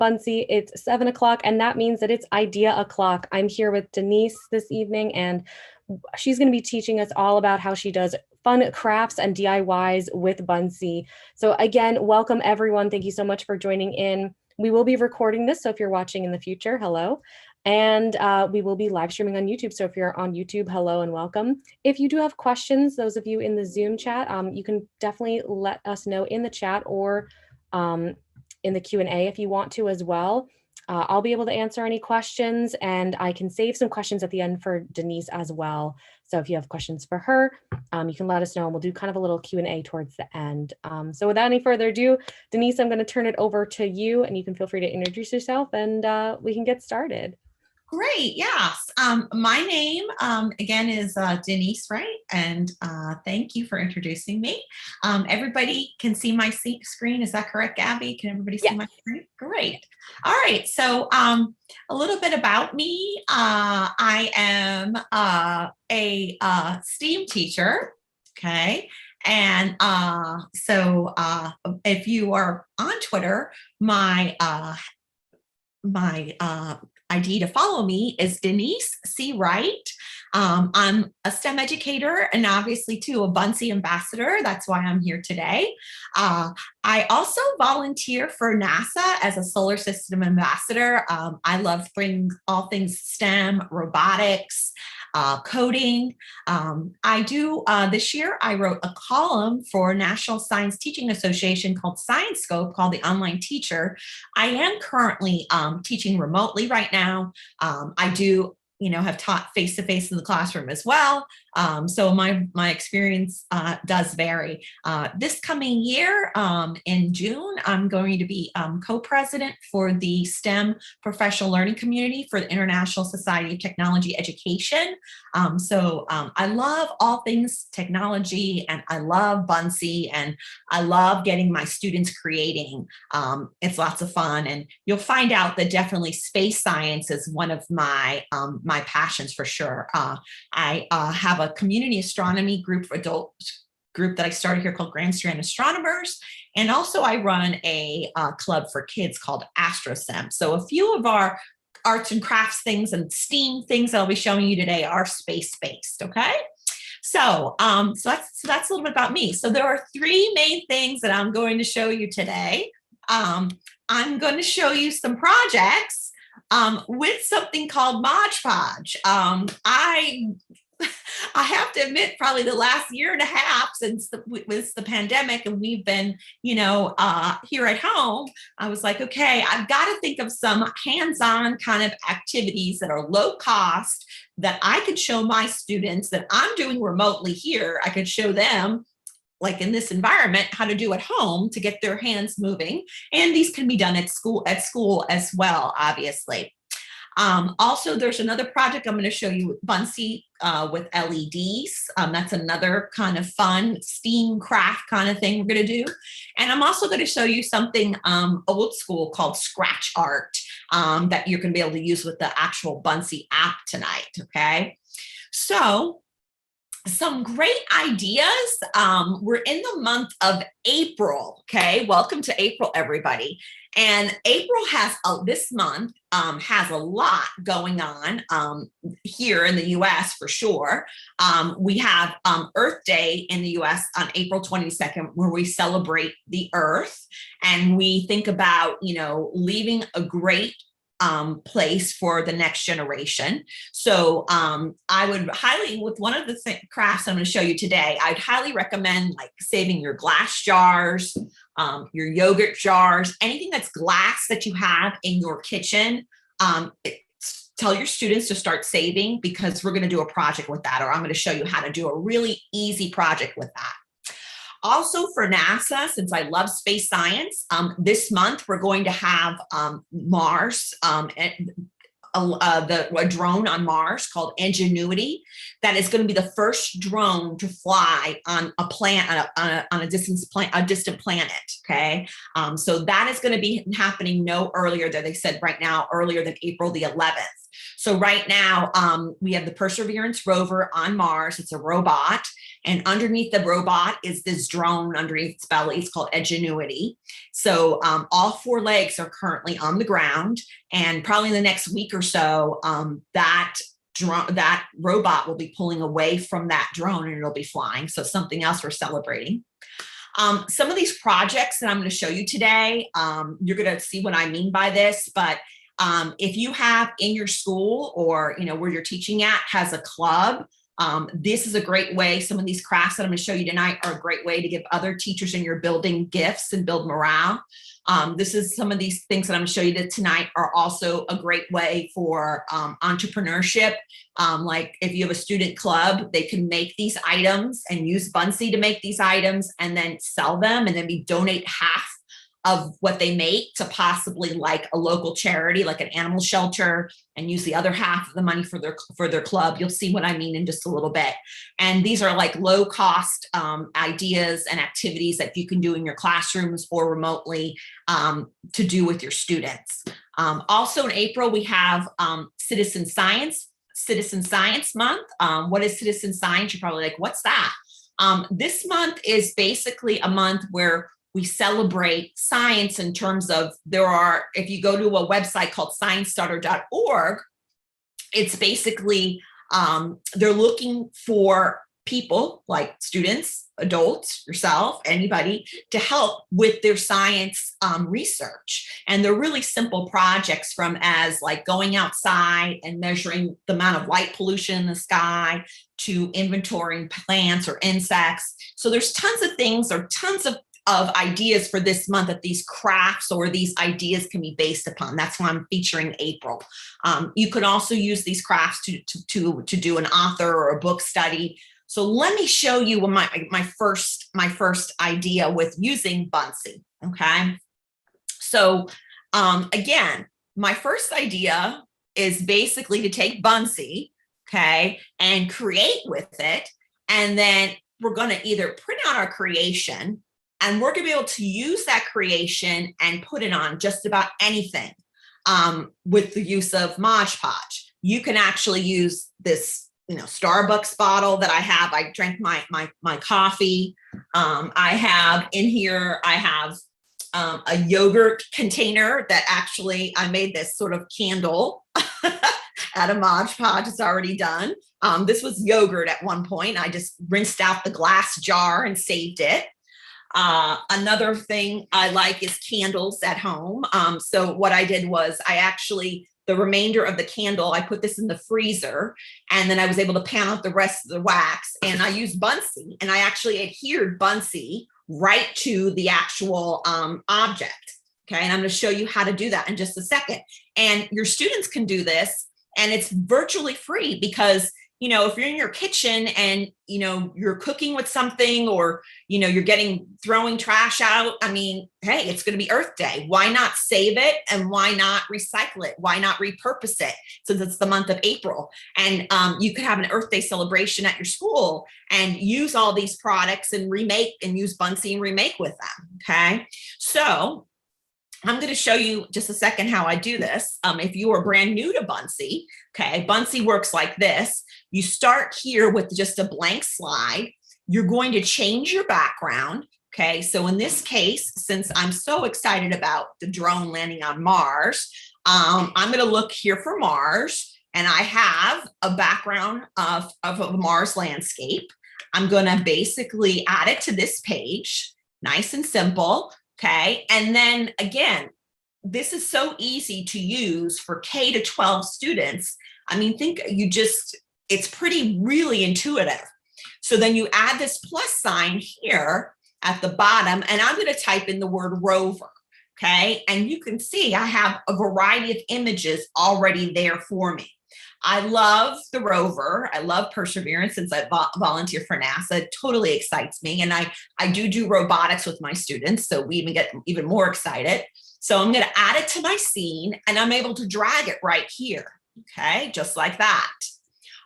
Bunsey. It's 7 o'clock, and that means that it's idea o'clock. I'm here with Denise this evening, and she's going to be teaching us all about how she does fun crafts and DIYs with Bunsey. So again, welcome everyone. Thank you so much for joining in. We will be recording this, so if you're watching in the future, hello. And we will be live streaming on YouTube. So if you're on YouTube, hello and welcome. If you do have questions, those of you in the Zoom chat, you can definitely let us know in the chat or in the Q&A if you want to as well. I'll be able to answer any questions, and I can save some questions at the end for Denise as well. So if you have questions for her, you can let us know, and we'll do kind of a little Q&A towards the end. So without any further ado, Denise, I'm going to turn it over to you, and you can feel free to introduce yourself, and we can get started. Great, yes. My name, again, is Denise Wright, and thank you for introducing me. Everybody can see my screen, is that correct, Gabby? Can everybody see my screen? Great. All right, so a little bit about me. I am a STEAM teacher, okay? And so if you are on Twitter, my ID to follow me is Denise C. Wright. I'm a STEM educator and obviously too a Bunsey ambassador. That's why I'm here today. I also volunteer for NASA as a solar system ambassador. I love all things STEM, robotics, coding. I do, this year, I wrote a column for National Science Teaching Association called Science Scope, called The Online Teacher. I am currently teaching remotely right now. I do have taught face-to-face in the classroom as well. So my experience does vary. This coming year, in June, I'm going to be co-president for the STEM professional learning community for the International Society of Technology Education. I love all things technology, and I love Bunsey, and I love getting my students creating. It's lots of fun, and you'll find out that definitely space science is one of my passions for sure. I have a community astronomy group for adults group that I started here called Grand Strand Astronomers. And also I run a club for kids called AstroSem. So a few of our arts and crafts things and STEAM things that I'll be showing you today are space-based, okay? So, that's a little bit about me. So there are three main things that I'm going to show you today. I'm going to show you some projects with something called Mod Podge. I have to admit, probably the last year and a half since the pandemic, and we've been, here at home, I was like, okay, I've got to think of some hands-on kind of activities that are low cost that I could show my students that I'm doing remotely here. I could show them, like in this environment, how to do at home to get their hands moving. And these can be done at school as well, obviously. Also, there's another project I'm going to show you with Bunsey with LEDs. That's another kind of fun STEAM craft kind of thing we're going to do. And I'm also going to show you something old school called scratch art that you're going to be able to use with the actual Bunsey app tonight, okay? So, some great ideas. We're in the month of April, okay? Welcome to April, everybody. And April has, this month has a lot going on here in the US for sure. We have Earth Day in the US on April 22nd, where we celebrate the Earth. And we think about, leaving a great place for the next generation. So I would highly, with one of the crafts I'm going to show you today, I'd highly recommend like saving your glass jars, your yogurt jars, anything that's glass that you have in your kitchen. Tell your students to start saving, because we're going to do a project with that, or I'm going to show you how to do a really easy project with that. Also for NASA, since I love space science, this month we're going to have Mars, a drone on Mars called Ingenuity, that is going to be the first drone to fly on a distant planet. Okay, so that is going to be happening no earlier than they said right now, earlier than April the 11th. So right now, we have the Perseverance rover on Mars. It's a robot. And underneath the robot is this drone underneath its belly. It's called Ingenuity. So all 4 legs are currently on the ground. And probably in the next week or so, that robot will be pulling away from that drone and it'll be flying. So something else we're celebrating. Some of these projects that I'm going to show you today, you're going to see what I mean by this, but if you have in your school or, where you're teaching at has a club, this is a great way. Some of these crafts that I'm going to show you tonight are a great way to give other teachers in your building gifts and build morale. This is some of these things that I'm going to show you tonight are also a great way for entrepreneurship. Like if you have a student club, they can make these items and use Bunsey to make these items and then sell them, and then we donate half of what they make to possibly like a local charity, like an animal shelter, and use the other half of the money for their club. You'll see what I mean in just a little bit. And these are like low cost ideas and activities that you can do in your classrooms or remotely to do with your students. Also in April, we have Citizen Science Month. What is Citizen Science? You're probably like, what's that? This month is basically a month where we celebrate science in terms of if you go to a website called sciencestarter.org, it's basically, they're looking for people like students, adults, yourself, anybody to help with their science research. And they're really simple projects from as like going outside and measuring the amount of light pollution in the sky to inventorying plants or insects. So there's tons of things or tons of ideas for this month that these crafts or these ideas can be based upon. That's why I'm featuring April. You could also use these crafts to do an author or a book study. So let me show you my first idea with using Bunsey. Okay. So again, my first idea is basically to take Bunsey, okay, and create with it. And then we're going to either print out our creation, and we're going to be able to use that creation and put it on just about anything with the use of Mod Podge. You can actually use this, Starbucks bottle that I have. I drank my coffee. I have in here, I have a yogurt container that actually I made this sort of candle out of Mod Podge. It's already done. This was yogurt at one point. I just rinsed out the glass jar and saved it. Another thing I like is candles at home. So what I did was the remainder of the candle, I put this in the freezer, and then I was able to pan out the rest of the wax, and I used Bunsey, and I actually adhered Bunsey right to the actual object. Okay. And I'm going to show you how to do that in just a second. And your students can do this, and it's virtually free because if you're in your kitchen and, you're cooking with something or, you're throwing trash out, hey, it's going to be Earth Day. Why not save it? And why not recycle it? Why not repurpose it since it's the month of April? And you could have an Earth Day celebration at your school and use all these products and remake and use Bunsey and remake with them. Okay. So I'm going to show you just a second how I do this. If you are brand new to Bunsey, okay, Bunsey works like this. You start here with just a blank slide. You're going to change your background. Okay, so in this case, since I'm so excited about the drone landing on Mars, I'm going to look here for Mars, and I have a background of a Mars landscape. I'm going to basically add it to this page, nice and simple. Okay. And then again, this is so easy to use for K to 12 students. It's really intuitive. So then you add this plus sign here at the bottom, and I'm going to type in the word rover. Okay. And you can see I have a variety of images already there for me. I love the rover. I love Perseverance since I volunteer for NASA. It totally excites me. And I do robotics with my students, so we even get even more excited. So I'm going to add it to my scene, and I'm able to drag it right here. Okay, just like that.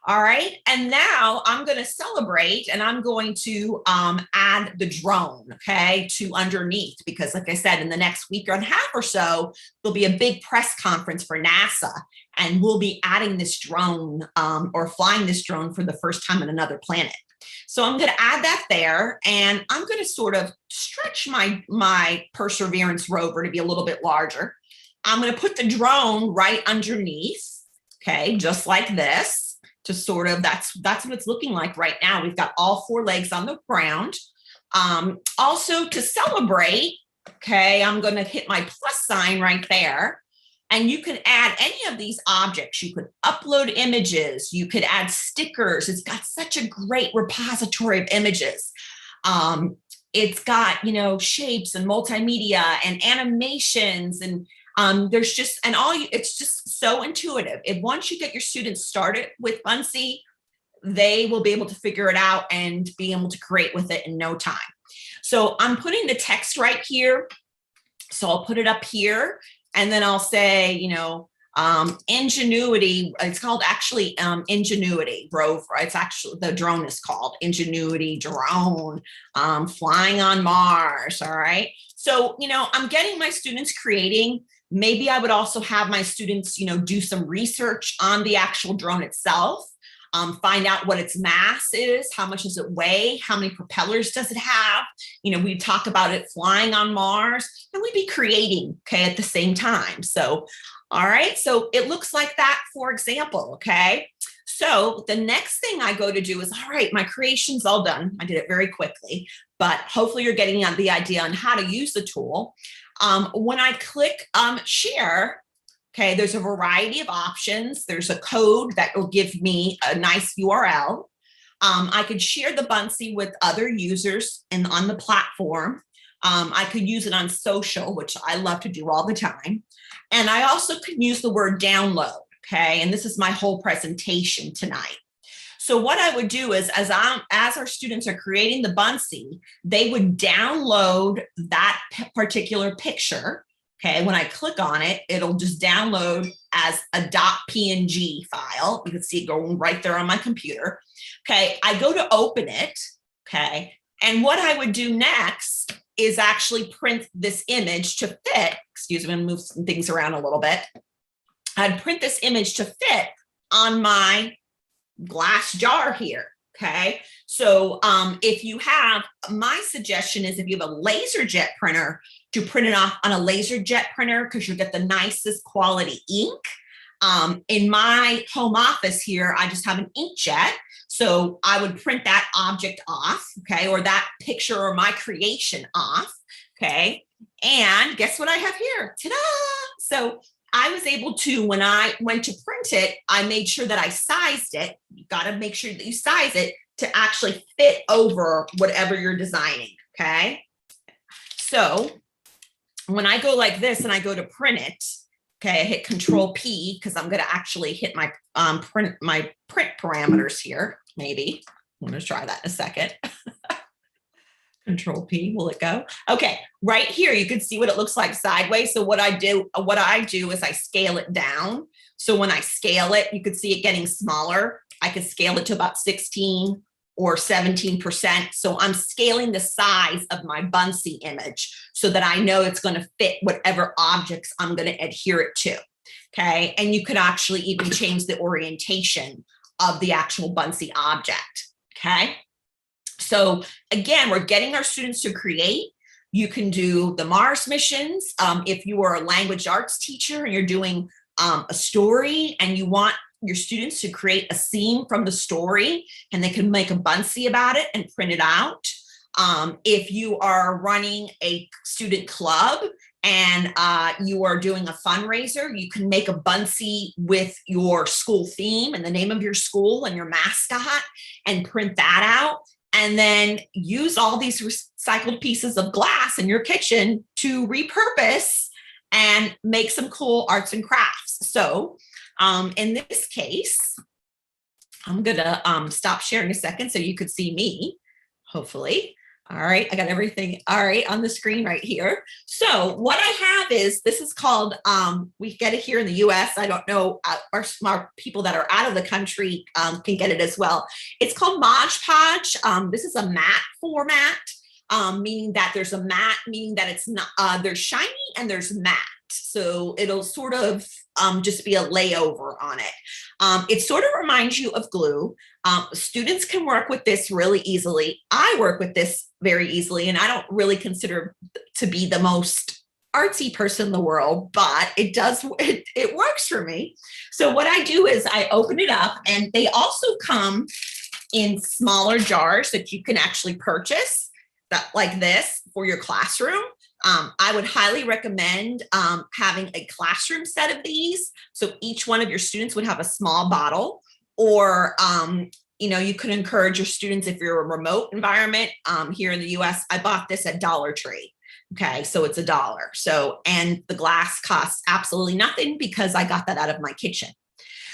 All right. And now I'm going to celebrate and I'm going to add the drone, okay, to underneath, because like I said, in the next week and a half or so, there'll be a big press conference for NASA and we'll be adding this drone or flying this drone for the first time on another planet. So I'm going to add that there and I'm going to sort of stretch my Perseverance rover to be a little bit larger. I'm going to put the drone right underneath, okay, just like this. To sort of, that's what it's looking like right now. We've got all 4 legs on the ground. Also to celebrate, okay, I'm going to hit my plus sign right there. And you can add any of these objects. You could upload images. You could add stickers. It's got such a great repository of images. It's got, you know, shapes and multimedia and animations and there's just, and it's just so intuitive. If once you get your students started with Buncee, they will be able to figure it out and be able to create with it in no time. So I'm putting the text right here. So I'll put it up here and then I'll say, you know, Ingenuity, it's called actually Ingenuity rover. It's actually, the drone is called Ingenuity drone, flying on Mars. All right. So, you know, I'm getting my students creating. Maybe I would also have my students, you know, do some research on the actual drone itself, find out what its mass is, how much does it weigh, how many propellers does it have? You know, we talk about it flying on Mars and we'd be creating, okay, at the same time. So, all right, so it looks like that, for example, okay? So the next thing I go to do is, all right, my creation's all done. I did it very quickly, but hopefully you're getting the idea on how to use the tool. When I click share, okay, there's a variety of options. There's a code that will give me a nice URL. I could share the Buncee with other users on the platform. I could use it on social, which I love to do all the time. And I also could use the word download, okay? And this is my whole presentation tonight. So what I would do is as our students are creating the Buncee, they would download that particular picture. Okay, when I click on it, it'll just download as a .png file. You can see it going right there on my computer. Okay, I go to open it, okay, and what I would do next is actually print this image to fit. Excuse me, I'm gonna move some things around a little bit. I'd print this image to fit on my glass jar here. Okay, so if you have, my suggestion is if you have a LaserJet printer, to print it off on a LaserJet printer because you get the nicest quality ink. In my home office here, I just have an inkjet. So I would print that object off, okay, or that picture or my creation off, okay. And guess what I have here? Ta-da! So I was able to, when I went to print it, I made sure that I sized it. You got to make sure that you size it to actually fit over whatever you're designing, okay? So when I go like this and I go to print it, okay, I hit Control P because I'm going to actually hit my print parameters here. Maybe I'm going to try that in a second. Control P, will it go? Okay, right here, you can see what it looks like sideways. So what I do is I scale it down. So when I scale it, you could see it getting smaller. I could scale it to about 16 or 17%. So I'm scaling the size of my Buncee image so that I know it's going to fit whatever objects I'm going to adhere it to. Okay, and you could actually even change the orientation of the actual Buncee object. Okay. So again, we're getting our students to create. You can do the Mars missions. If you are a language arts teacher and you're doing a story and you want your students to create a scene from the story and they can make a Buncee about it and print it out. If you are running a student club and you are doing a fundraiser, you can make a Buncee with your school theme and the name of your school and your mascot and print that out. And then use all these recycled pieces of glass in your kitchen to repurpose and make some cool arts and crafts. So in this case, I'm gonna stop sharing a second so you could see me, hopefully. All right, I got everything all right on the screen right here. So what I have is, this is called, we get it here in the US. I don't know, our smart people that are out of the country can get it as well. It's called Mod Podge. This is a matte format, meaning that there's a matte, meaning that it's not, there's shiny and there's matte. So it'll sort of just be a layover on it. It sort of reminds you of glue. Students can work with this really easily. I work with this very easily, and I don't really consider to be the most artsy person in the world, but it works for me. So what I do is I open it up, and they also come in smaller jars that you can actually purchase, that like this, for your classroom. I would highly recommend having a classroom set of these. So each one of your students would have a small bottle, or you could encourage your students, if you're a remote environment here in the US. I bought this at Dollar Tree. Okay, so it's $1. So, and the glass costs absolutely nothing because I got that out of my kitchen.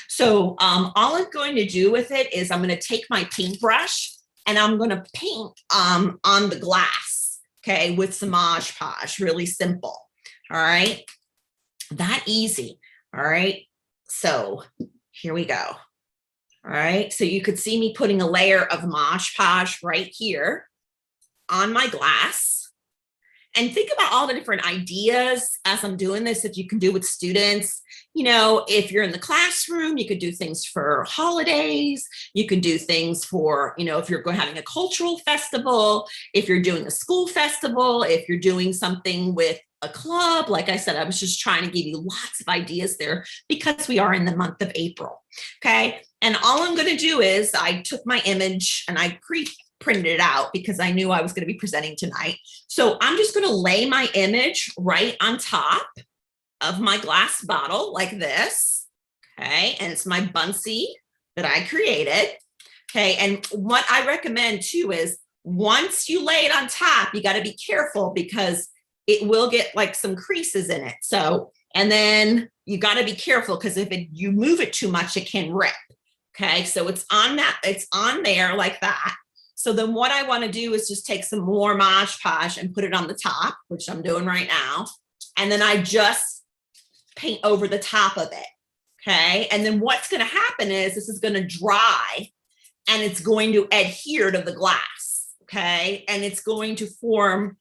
So all I'm going to do with it is I'm going to take my paintbrush and I'm going to paint on the glass, okay, with some Mod Podge, really simple. All right, that easy. All right, so here we go. All right, so you could see me putting a layer of Mod Podge right here on my glass. And think about all the different ideas as I'm doing this that you can do with students. If you're in the classroom, you could do things for holidays. You can do things for, if you're having a cultural festival, if you're doing a school festival, if you're doing something with a club. Like I said, I was just trying to give you lots of ideas there because we are in the month of April. Okay. And all I'm going to do is I took my image and I printed it out because I knew I was going to be presenting tonight. So I'm just going to lay my image right on top of my glass bottle like this. Okay. And it's my Bunsey that I created. Okay. And what I recommend too is once you lay it on top, you got to be careful because it will get like some creases in it. So, and then you got to be careful because if you move it too much, it can rip. Okay. So it's on there like that. So then what I want to do is just take some more Mod Podge and put it on the top, which I'm doing right now. And then I just paint over the top of it. Okay. And then what's going to happen is this is going to dry and it's going to adhere to the glass. Okay. And it's going to form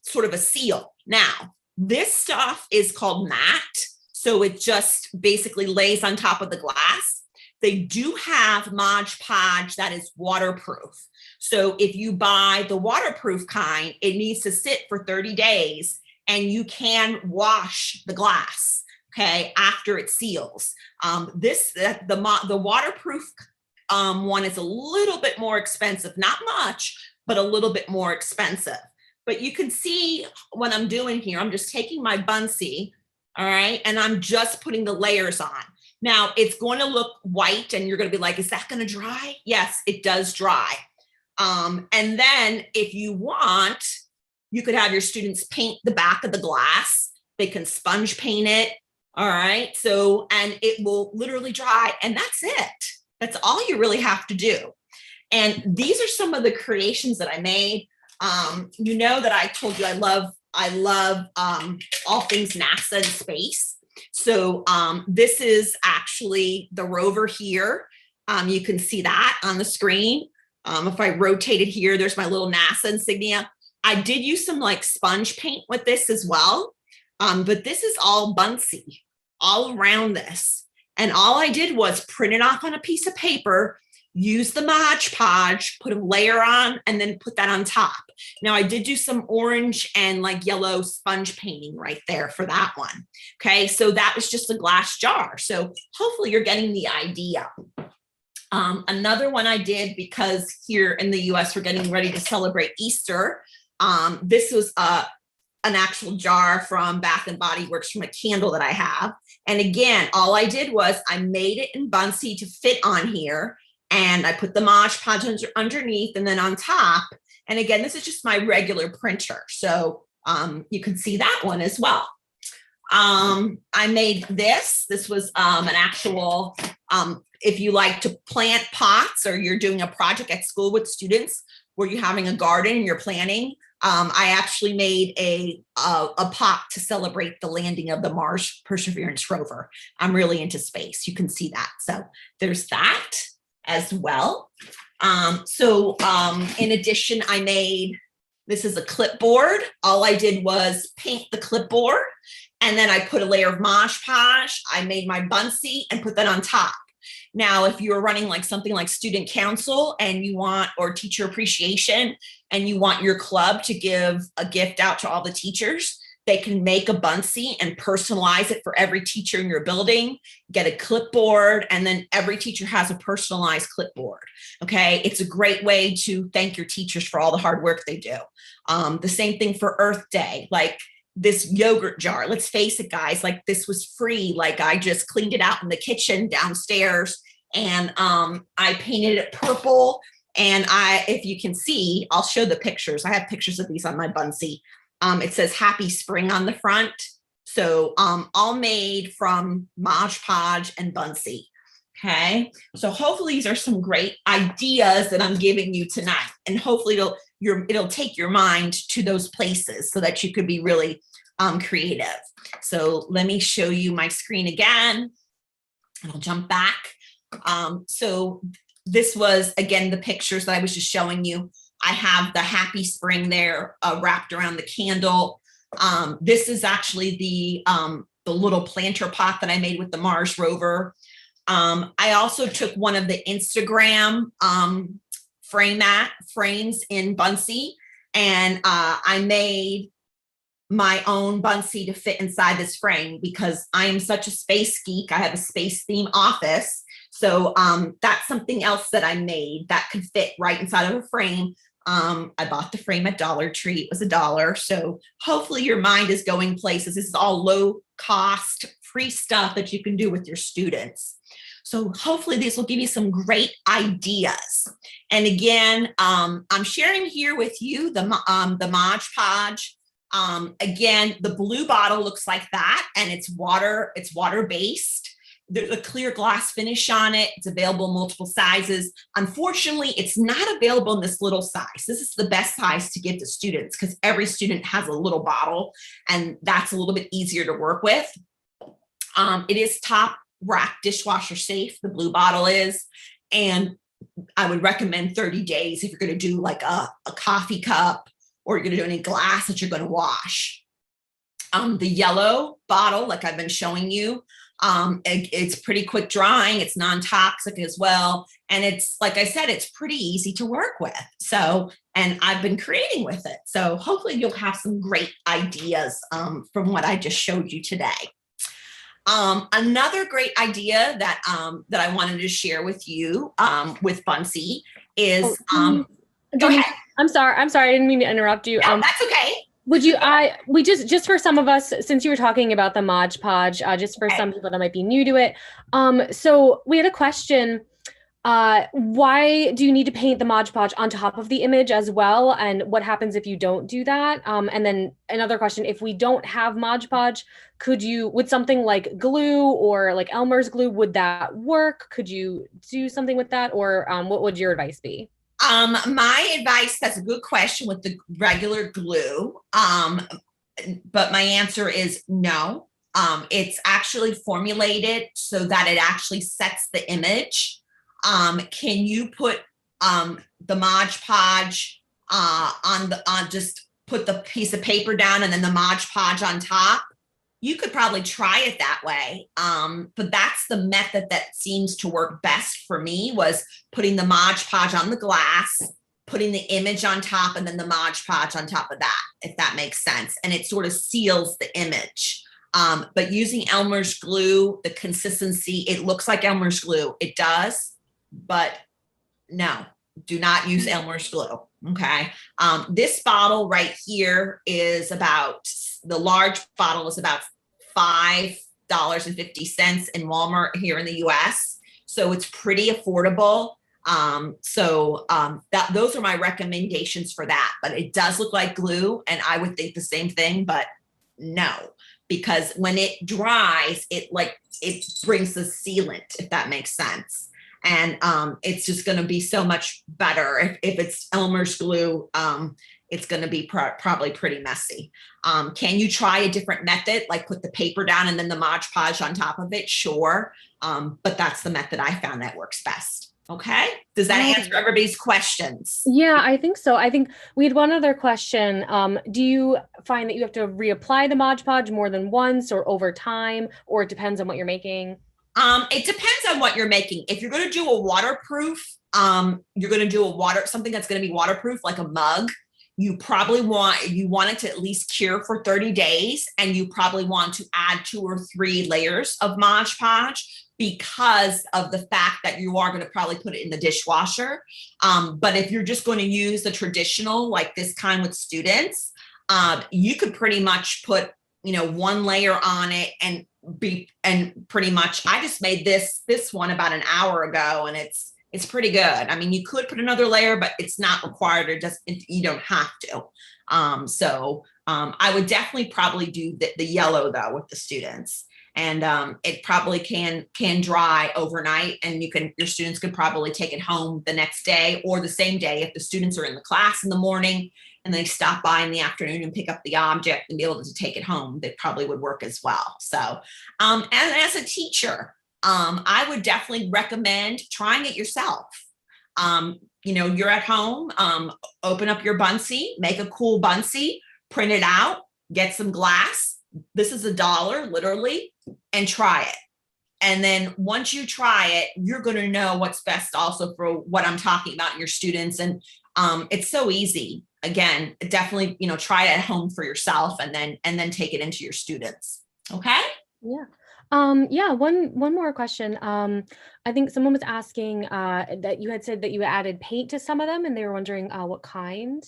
sort of a seal. Now, this stuff is called matte. So it just basically lays on top of the glass. They do have Mod Podge that is waterproof. So if you buy the waterproof kind, it needs to sit for 30 days and you can wash the glass, okay, after it seals. The waterproof one is a little bit more expensive, not much, but a little bit more expensive. But you can see what I'm doing here. I'm just taking my Bunsey, all right, and I'm just putting the layers on. Now, it's going to look white and you're going to be like, is that going to dry? Yes, it does dry. And then if you want, you could have your students paint the back of the glass. They can sponge paint it. All right. So, and it will literally dry and that's it. That's all you really have to do. And these are some of the creations that I made. You know that I told you I love all things NASA and space. So this is actually the rover here. You can see that on the screen. If I rotate it here, there's my little NASA insignia. I did use some like sponge paint with this as well. But this is all Bunsey all around this. And all I did was print it off on a piece of paper, use the Mod Podge, put a layer on, and then put that on top. Now I did do some orange and like yellow sponge painting right there for that one. Okay, so that was just a glass jar. So hopefully you're getting the idea. Another one I did because here in the US, we're getting ready to celebrate Easter. This was an actual jar from Bath and Body Works from a candle that I have. And again, all I did was I made it in Bunsey to fit on here. And I put the Mod Podge underneath and then on top. And again, this is just my regular printer. So you can see that one as well. I made this. This was an actual, if you like to plant pots or you're doing a project at school with students, where you're having a garden and you're planting. I actually made a pot to celebrate the landing of the Mars Perseverance rover. I'm really into space. You can see that. So there's that as well. In addition, I made, this is a clipboard. All I did was paint the clipboard, and then I put a layer of Mod Podge. I made my Buncee and put that on top. Now, if you're running like something like student council and you want, or teacher appreciation, and you want your club to give a gift out to all the teachers, they can make a Buncee and personalize it for every teacher in your building, get a clipboard, and then every teacher has a personalized clipboard. Okay, it's a great way to thank your teachers for all the hard work they do. The same thing for Earth Day, like this yogurt jar. Let's face it, guys, like this was free. Like I just cleaned it out in the kitchen downstairs, and I painted it purple. And if you can see, I'll show the pictures. I have pictures of these on my Buncee. It says Happy Spring on the front. So all made from Mod Podge and Buncee. Okay, so hopefully these are some great ideas that I'm giving you tonight, and hopefully it'll take your mind to those places so that you could be really creative. So let me show you my screen again, and I'll jump back. So this was, again, the pictures that I was just showing you. I have the Happy Spring there wrapped around the candle. This is actually the little planter pot that I made with the Mars rover. I also took one of the Instagram frames in Buncee, and I made my own Buncee to fit inside this frame because I am such a space geek. I have a space theme office. So that's something else that I made that could fit right inside of a frame. I bought the frame at Dollar Tree. It was $1. So hopefully your mind is going places. This is all low cost, free stuff that you can do with your students. So hopefully this will give you some great ideas. And again, I'm sharing here with you the Mod Podge. Again, the blue bottle looks like that, and it's water-based. There's a clear glass finish on it. It's available in multiple sizes. Unfortunately, it's not available in this little size. This is the best size to give to students because every student has a little bottle, and that's a little bit easier to work with. It is top rack dishwasher safe, the blue bottle is, and I would recommend 30 days if you're going to do like a coffee cup, or you're going to do any glass that you're going to wash. The yellow bottle, like I've been showing you, it's pretty quick drying. It's non-toxic as well. And it's, like I said, it's pretty easy to work with. So, and I've been creating with it. So hopefully you'll have some great ideas from what I just showed you today. Another great idea that I wanted to share with you with Buncee is, go ahead. I'm sorry. I didn't mean to interrupt you. No, that's okay. Would you, we just for some of us, since you were talking about the Mod Podge, just for some people that might be new to it. So we had a question, why do you need to paint the Mod Podge on top of the image as well? And what happens if you don't do that? And then another question, if we don't have Mod Podge, would something like glue or like Elmer's glue, would that work? Could you do something with that? Or what would your advice be? My advice, that's a good question with the regular glue. But my answer is no. It's actually formulated so that it actually sets the image. Can you put the Mod Podge just put the piece of paper down and then the Mod Podge on top? You could probably try it that way. But that's the method that seems to work best for me, was putting the Mod Podge on the glass, putting the image on top, and then the Mod Podge on top of that, if that makes sense. And it sort of seals the image. But using Elmer's glue, the consistency, it looks like Elmer's glue. It does, but no, do not use Elmer's glue. Okay. This bottle right here is the large bottle is about $5.50 in Walmart here in the US. So it's pretty affordable. Those are my recommendations for that, but it does look like glue, and I would think the same thing, but no, because when it dries, it brings the sealant, if that makes sense. And it's just going to be so much better. If it's Elmer's glue, it's going to be probably pretty messy. Can you try a different method, like put the paper down and then the Mod Podge on top of it? Sure. But that's the method I found that works best. Okay. Does that answer everybody's questions? Yeah, I think so. I think we had one other question. Do you find that you have to reapply the Mod Podge more than once or over time, or it depends on what you're making? It depends on what you're making. If you're going to do a waterproof, you're going to do something that's going to be waterproof, like a mug. You want it to at least cure for 30 days, and you probably want to add 2 or 3 layers of Mod Podge because of the fact that you are going to probably put it in the dishwasher. But if you're just going to use the traditional, like this kind with students, you could pretty much put, 1 layer on it and pretty much, I just made this one about an hour ago, and it's pretty good. I mean, you could put another layer, but it's not required. You don't have to. I would definitely probably do the yellow though with the students. And it probably can dry overnight, and your students could probably take it home the next day or the same day. If the students are in the class in the morning and they stop by in the afternoon and pick up the object and be able to take it home, that probably would work as well. So, and as a teacher, I would definitely recommend trying it yourself. You're at home, open up your Bunsie, make a cool Bunsie, print it out, get some glass. This is $1, literally, and try it. And then once you try it, you're going to know what's best also for what I'm talking about in your students. And it's so easy. Again, definitely, try it at home for yourself, and then take it into your students. Okay. Yeah. Yeah, one more question. I think someone was asking that you had said that you added paint to some of them, and they were wondering what kind.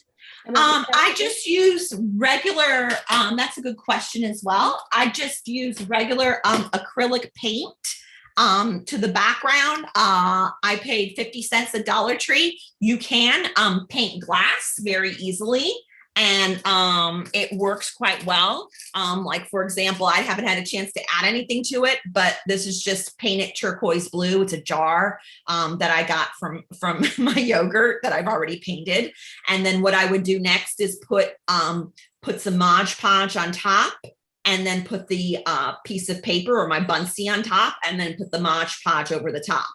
I just use regular, that's a good question as well. I just use regular acrylic paint to the background. I paid 50 cents at Dollar Tree. You can paint glass very easily, and it works quite well. Like, for example, I haven't had a chance to add anything to it, but this is just painted turquoise blue. It's a jar that I got from my yogurt that I've already painted. And then what I would do next is put some Mod Podge on top, and then put the piece of paper or my Bunsie on top, and then put the Mod Podge over the top.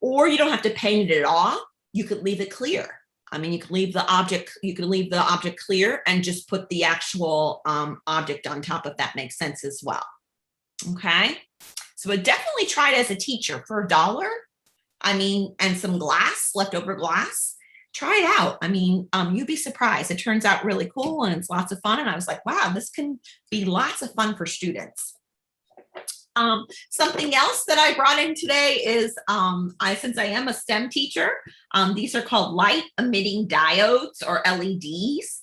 Or you don't have to paint it at all. You could leave it clear. I mean, you can leave the object clear and just put the actual object on top, if that makes sense as well. Okay. So I definitely try it as a teacher for $1. I mean, and some glass, leftover glass. Try it out. I mean, you'd be surprised. It turns out really cool, and it's lots of fun. And I was like, wow, this can be lots of fun for students. Something else that I brought in today is, since I am a STEM teacher, these are called light emitting diodes, or LEDs.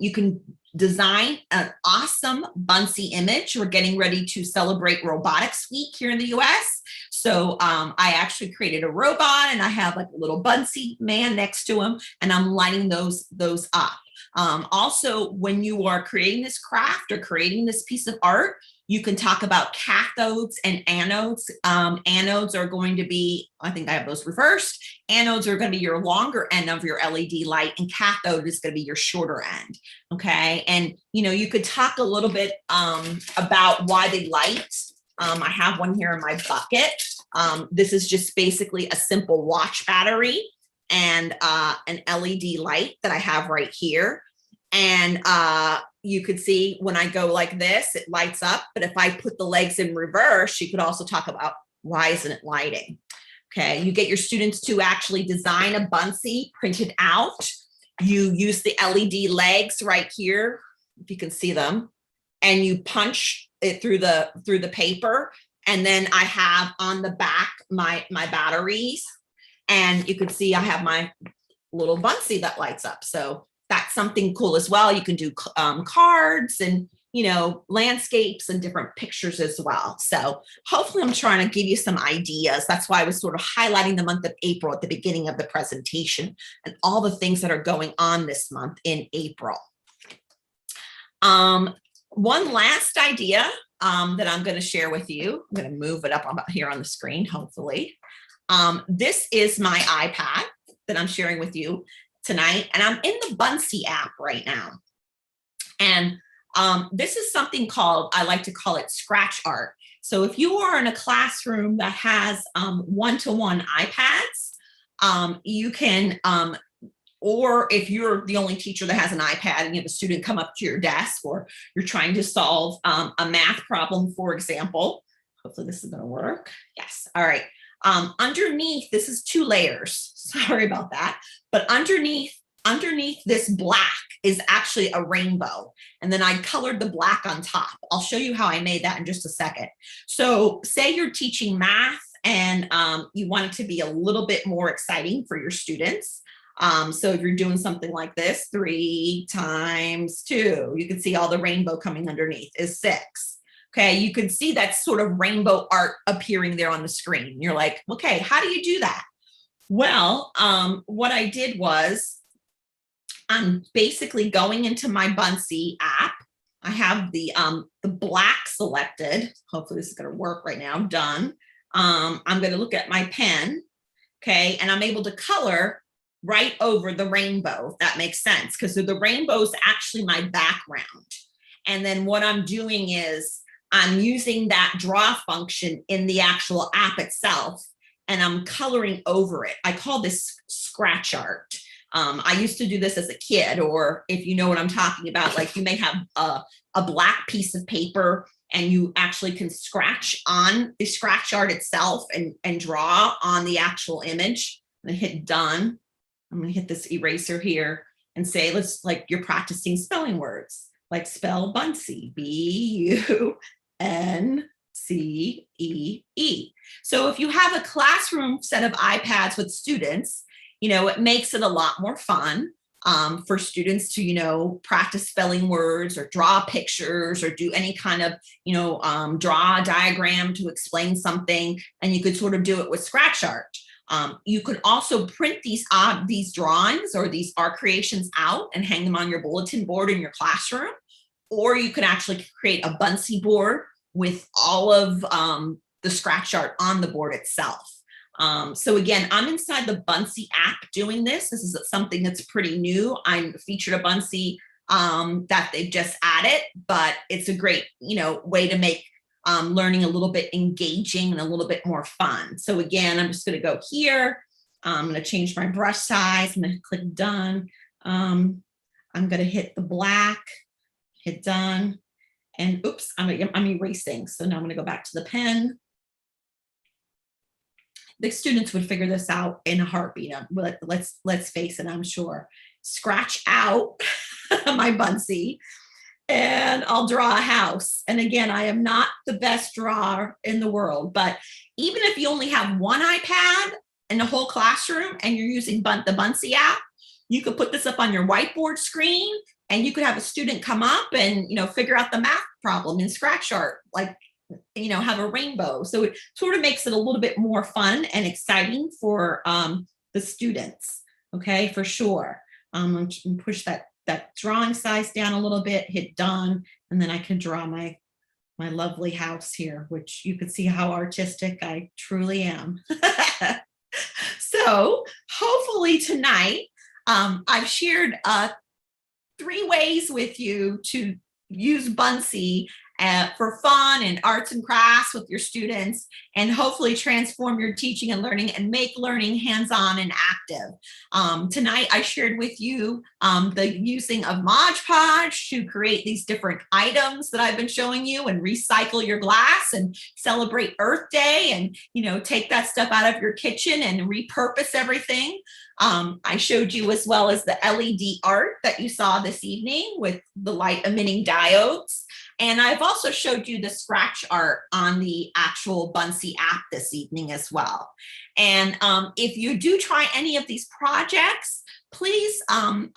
You can design an awesome Bunsie image. We're getting ready to celebrate Robotics Week here in the US. So I actually created a robot, and I have like a little Bunsie man next to him, and I'm lighting those up. Also, when you are creating this craft or creating this piece of art, you can talk about cathodes and anodes. Anodes are going to be, I think I have those reversed. Anodes are going to be your longer end of your LED light, and cathode is going to be your shorter end. Okay. And, you could talk a little bit about why they light. I have one here in my bucket. This is just basically a simple watch battery and an LED light that I have right here. And you could see when I go like this, it lights up. But if I put the legs in reverse, you could also talk about why isn't it lighting? Okay, you get your students to actually design a Bunsie, print it out. You use the LED legs right here, if you can see them, and you punch it through the paper. And then I have on the back my batteries, and you can see I have my little Bunsie that lights up. So that's something cool as well. You can do cards and, landscapes and different pictures as well. So hopefully I'm trying to give you some ideas. That's why I was sort of highlighting the month of April at the beginning of the presentation, and all the things that are going on this month in April. One last idea that I'm going to share with you. I'm going to move it up here on the screen, hopefully. This is my iPad that I'm sharing with you tonight, and I'm in the Bunsy app right now. And this is something called, I like to call it scratch art. So if you are in a classroom that has one-to-one iPads, you can, or if you're the only teacher that has an iPad and you have a student come up to your desk, or you're trying to solve a math problem, for example. Hopefully this is going to work. Yes. All right. Underneath, this is 2 layers. Sorry about that. But underneath this black is actually a rainbow. And then I colored the black on top. I'll show you how I made that in just a second. So say you're teaching math and you want it to be a little bit more exciting for your students. So if you're doing something like this, 3 times 2, you can see all the rainbow coming underneath is 6. Okay, you can see that sort of rainbow art appearing there on the screen. You're like, okay, how do you do that? Well, what I did was I'm basically going into my Bunsy app. I have the black selected. Hopefully this is going to work right now. Done. I'm going to look at my pen. Okay, and I'm able to color right over the rainbow, if that makes sense, because the rainbow is actually my background. And then what I'm doing is I'm using that draw function in the actual app itself, and I'm coloring over it. I call this scratch art. I used to do this as a kid, or if you know what I'm talking about, like you may have a black piece of paper and you actually can scratch on the scratch art itself and draw on the actual image. I'm gonna hit done. I'm gonna hit this eraser here and say, let's, like you're practicing spelling words, like spell Bunsy, B-U-N-C-E-E. So if you have a classroom set of iPads with students, you know, it makes it a lot more fun for students to, you know, practice spelling words or draw pictures or do any kind of, you know, draw a diagram to explain something. And you could sort of do it with scratch art. You could also print these drawings or these art creations out and hang them on your bulletin board in your classroom. Or you could actually create a Bunsy board with all of the scratch art on the board itself. So again, I'm inside the Bunsy app doing this. This is something that's pretty new. I featured a Bunsy that they've just added, but it's a great, you know, way to make learning a little bit engaging and a little bit more fun. So again, I'm just going to go here. I'm going to change my brush size. I'm going to click done. I'm going to hit the black, hit done, and oops, I'm erasing. So now I'm going to go back to the pen. The students would figure this out in a heartbeat. Let's face it, I'm sure. Scratch out my Bunsy and I'll draw a house. And again, I am not the best drawer in the world, but even if you only have one iPad in the whole classroom and you're using the Bunsy app, you could put this up on your whiteboard screen and you could have a student come up and, you know, figure out the math problem in scratch art, like, you know, have a rainbow. So it sort of makes it a little bit more fun and exciting for the students. Okay, for sure. I'm going to push that drawing size down a little bit, hit done, and then I can draw my lovely house here, which you can see how artistic I truly am. So hopefully tonight I've shared 3 ways with you to use Bunsy for fun and arts and crafts with your students, and hopefully transform your teaching and learning and make learning hands-on and active. Tonight I shared with you the using of Mod Podge to create these different items that I've been showing you, and recycle your glass and celebrate Earth Day, and, you know, take that stuff out of your kitchen and repurpose everything. I showed you, as well as the LED art that you saw this evening with the light emitting diodes. And I've also showed you the scratch art on the actual Bunsy app this evening as well. And if you do try any of these projects, please, I'm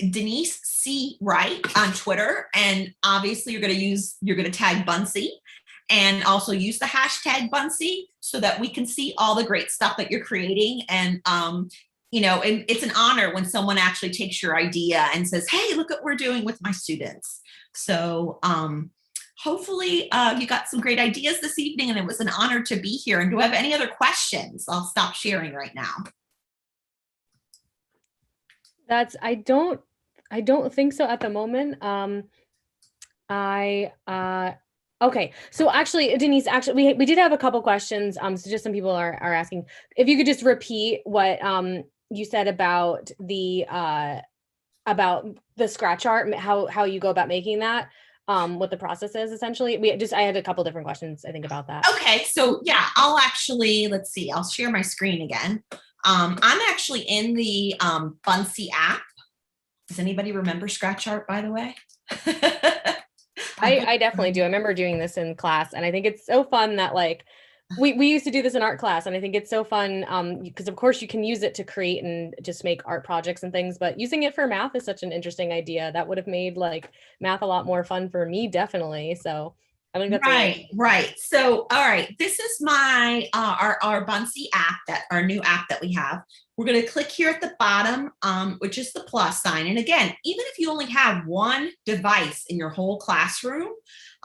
Denise C. Wright on Twitter. And obviously you're going to tag Bunsy, and also use the hashtag Bunsy so that we can see all the great stuff that you're creating. And you know, and it's an honor when someone actually takes your idea and says, hey, look what we're doing with my students. So hopefully you got some great ideas this evening, and it was an honor to be here. And do I have any other questions? I'll stop sharing right now. I don't think so at the moment. Okay. So actually, Denise, actually we did have a couple questions. So just some people are asking if you could just repeat what you said about the scratch art, how you go about making that, what the process is essentially. I had a couple different questions, I think, about that. Okay, so yeah, I'll actually, let's see, I'll share my screen again. I'm actually in the Bunsy app. Does anybody remember scratch art, by the way? I definitely do. I remember doing this in class, and I think it's so fun that like we used to do this in art class, and I think it's so fun because of course you can use it to create and just make art projects and things, but using it for math is such an interesting idea. That would have made like math a lot more fun for me, definitely. So I think that's right. So, all right, this is my our Bunsy app, that our new app that we have. We're going to click here at the bottom, which is the plus sign. And again, even if you only have one device in your whole classroom,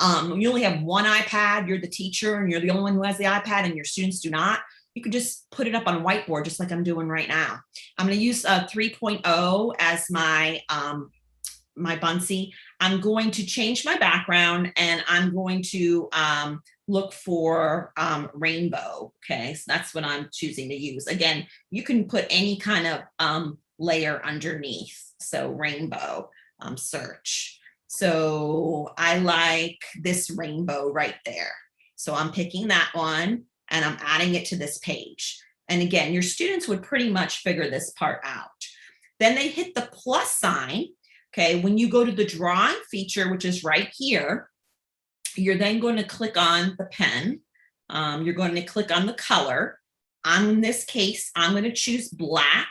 you only have one iPad, you're the teacher and you're the only one who has the iPad and your students do not, you could just put it up on a whiteboard just like I'm doing right now. I'm going to use 3.0 as my my Bunsy. I'm going to change my background and I'm going to look for rainbow. Okay, so that's what I'm choosing to use. Again, you can put any kind of layer underneath. So rainbow, search. So I like this rainbow right there. So I'm picking that one and I'm adding it to this page. And again, your students would pretty much figure this part out. Then they hit the plus sign. Okay, when you go to the drawing feature, which is right here, you're then going to click on the pen. You're going to click on the color. In this case, I'm going to choose black.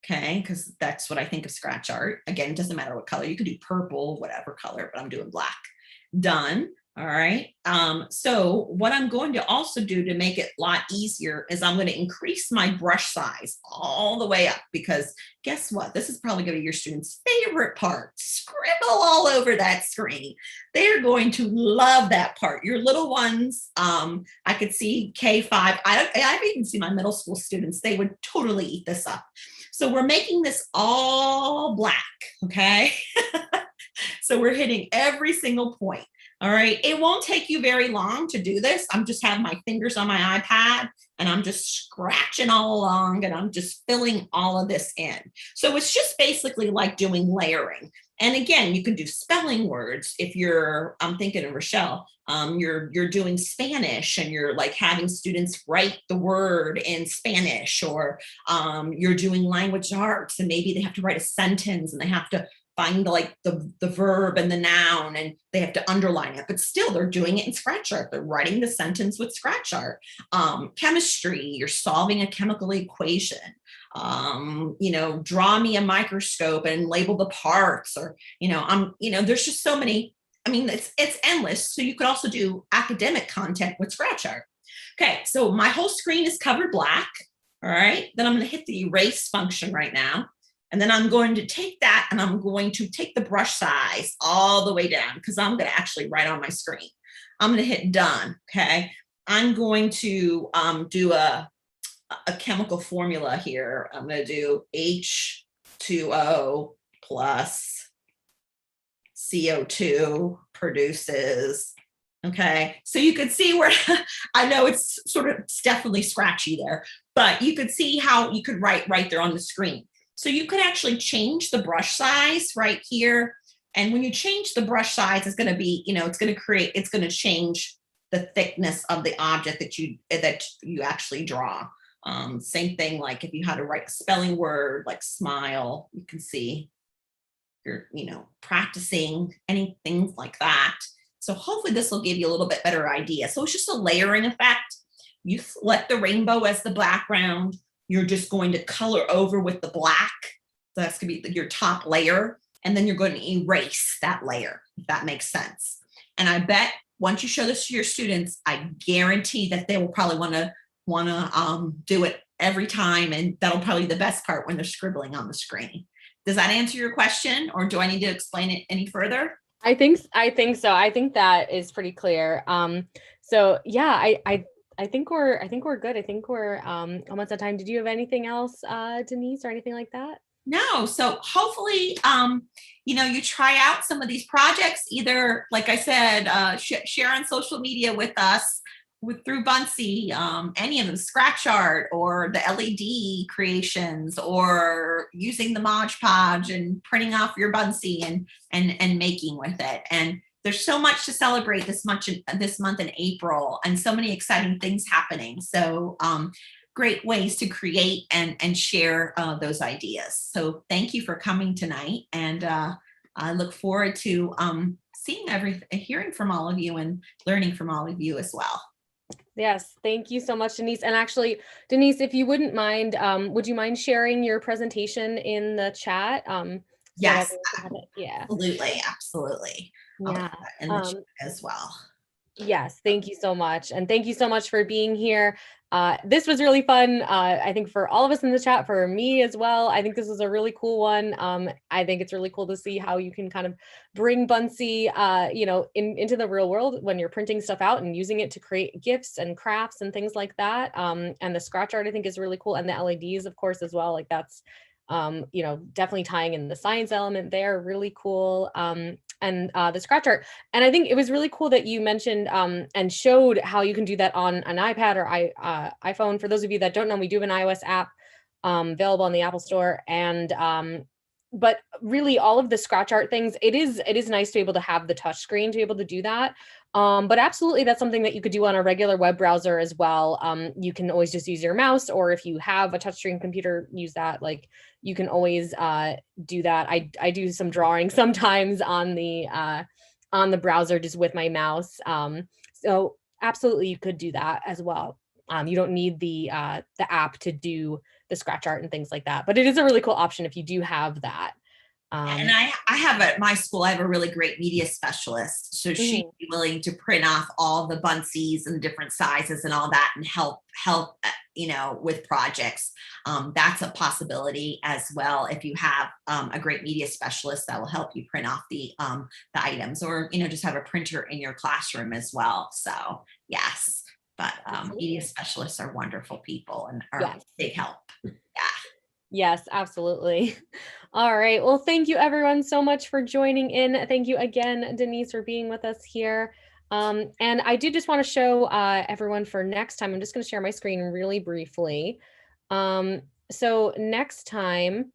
Okay, because that's what I think of scratch art. Again, it doesn't matter what color. You could do purple, whatever color, but I'm doing black. Done. All right. So what I'm going to also do to make it a lot easier is I'm going to increase my brush size all the way up, because guess what? This is probably going to be your students' favorite part. Scribble all over that screen. They're going to love that part. Your little ones, I could see K5. I even see my middle school students. They would totally eat this up. So we're making this all black. Okay. So we're hitting every single point. All right, it won't take you very long to do this. I'm just having my fingers on my iPad and I'm just scratching all along and I'm just filling all of this in. So it's just basically like doing layering. And again, you can do spelling words. If you're, I'm thinking of Rochelle, you're doing Spanish and you're like having students write the word in Spanish, or you're doing language arts and maybe they have to write a sentence and they have to find like the verb and the noun and they have to underline it, but still they're doing it in scratch art. They're writing the sentence with scratch art. Chemistry, you're solving a chemical equation. Draw me a microscope and label the parts, or, there's just so many. I mean, it's endless. So you could also do academic content with scratch art. Okay, so my whole screen is covered black. All right, then I'm going to hit the erase function right now. And then I'm going to take that and I'm going to take the brush size all the way down because I'm going to actually write on my screen. I'm going to hit done. Okay. I'm going to do a chemical formula here. I'm going to do H2O plus CO2 produces. Okay. So you could see where I know it's definitely scratchy there, but you could see how you could write right there on the screen. So you could actually change the brush size right here. And when you change the brush size, it's going to be, it's going to change the thickness of the object that you actually draw. Same thing, like if you had to write a spelling word like smile, you can see you're, practicing anything like that. So hopefully this will give you a little bit better idea. So it's just a layering effect. You select the rainbow as the background. You're just going to color over with the black. So that's going to be your top layer. And then you're going to erase that layer, if that makes sense. And I bet once you show this to your students, I guarantee that they will probably want to do it every time. And that'll probably be the best part when they're scribbling on the screen. Does that answer your question, or do I need to explain it any further? I think so. I think that is pretty clear. So yeah, I think we're good. I think we're almost at time. Did you have anything else, Denise, or anything like that? No, so hopefully, you try out some of these projects. Either, like I said, share on social media with us through Bunsey, any of them, scratch art or the LED creations, or using the Mod Podge and printing off your Bunsey and making with it. And there's so much to celebrate this month in April, and so many exciting things happening. So great ways to create and share those ideas. So thank you for coming tonight, and I look forward to hearing from all of you and learning from all of you as well. Yes, thank you so much, Denise. And actually, Denise, if you wouldn't mind, would you mind sharing your presentation in the chat? So that Yes, everyone can have it? Yeah. absolutely. I'll put Yeah. that in the chat as well. Yes, thank you so much. And thank you so much for being here. This was really fun. I think for all of us in the chat, for me as well. I think this is a really cool one. I think it's really cool to see how you can kind of bring Bunsey, into the real world when you're printing stuff out and using it to create gifts and crafts and things like that. And the scratch art, I think, is really cool. And the LEDs, of course, as well. Like that's, definitely tying in the science element there. Really cool. And the scratch art. And I think it was really cool that you mentioned and showed how you can do that on an iPad or iPhone. For those of you that don't know, we do have an iOS app available on the Apple Store. And but really all of the scratch art things, it is nice to be able to have the touch screen to be able to do that. But absolutely, that's something that you could do on a regular web browser as well. You can always just use your mouse, or if you have a touchscreen computer, use that. Like you can always do that. I do some drawing sometimes on the browser just with my mouse. So absolutely, you could do that as well. You don't need the app to do the scratch art and things like that, but it is a really cool option if you do have that. And I have at my school, I have a really great media specialist. So she'd be willing to print off all the bunsies and different sizes and all that and help, with projects. That's a possibility as well. If you have a great media specialist that will help you print off the items, or, just have a printer in your classroom as well. So yes, but media specialists are wonderful people and are a big help. Yeah. Yes, absolutely. All right. Well, thank you everyone so much for joining in. Thank you again, Denise, for being with us here. And I do just want to show everyone for next time. I'm just going to share my screen really briefly. So next time,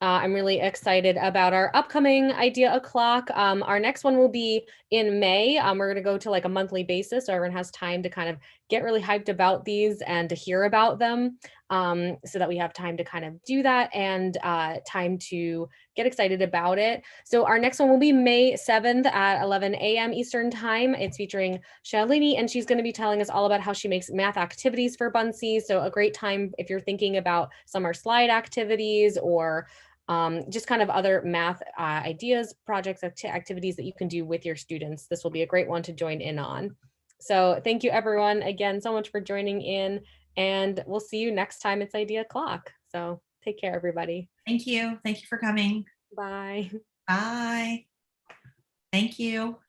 I'm really excited about our upcoming Idea O'Clock. Our next one will be in May. We're going to go to like a monthly basis, so everyone has time to kind of get really hyped about these and to hear about them, so that we have time to kind of do that and time to get excited about it. So our next one will be May 7th at 11 a.m. Eastern time. It's featuring Shalini, and she's going to be telling us all about how she makes math activities for Bunsey. So a great time if you're thinking about summer slide activities or just kind of other math ideas, projects, activities that you can do with your students. This will be a great one to join in on. So thank you everyone again so much for joining in, and we'll see you next time it's Idea O'Clock. So take care, everybody. Thank you. Thank you for coming. Bye. Bye. Thank you.